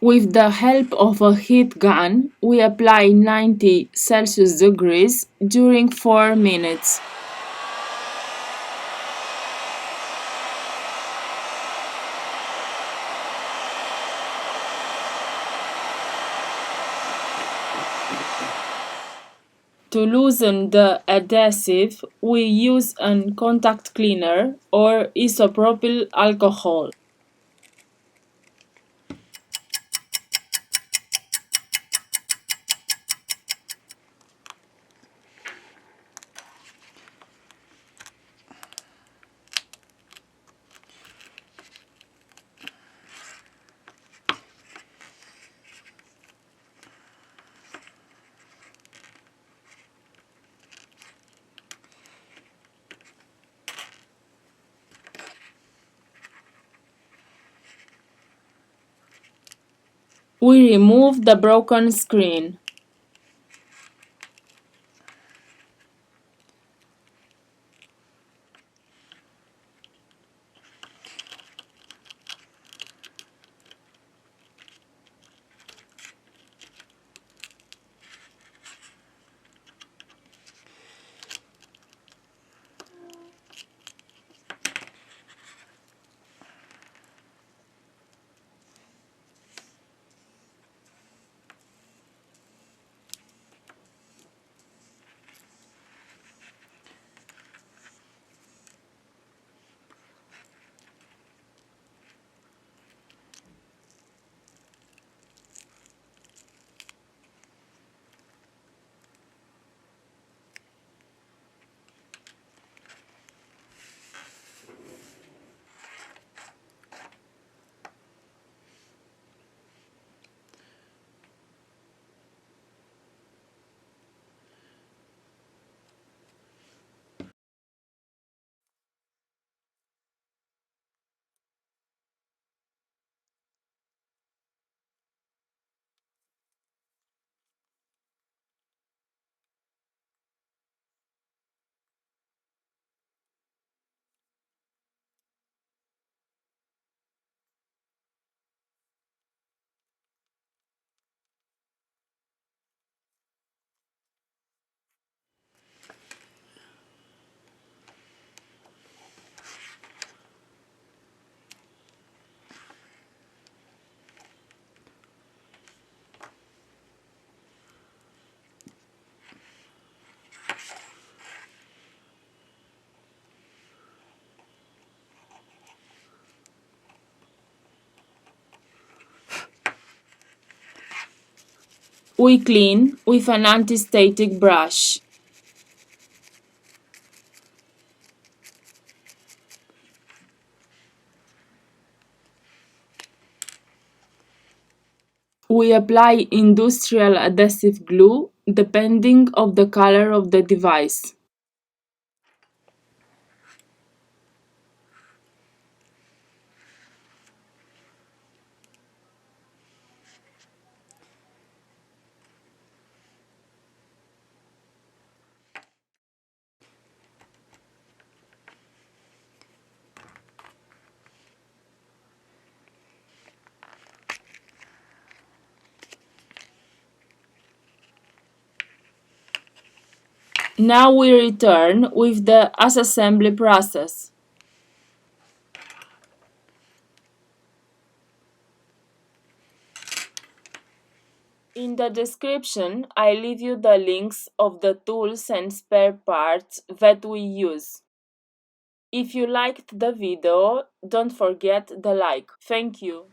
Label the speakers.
Speaker 1: With the help of a heat gun, we apply 90 Celsius degrees during 4 minutes. To loosen the adhesive, we use a contact cleaner or isopropyl alcohol. We remove the broken screen. We clean with an anti-static brush. We apply industrial adhesive glue depending of the color of the device. Now we return with the assembly process. In the description, I leave you the links of the tools and spare parts that we use. If you liked the video, don't forget the like. Thank you.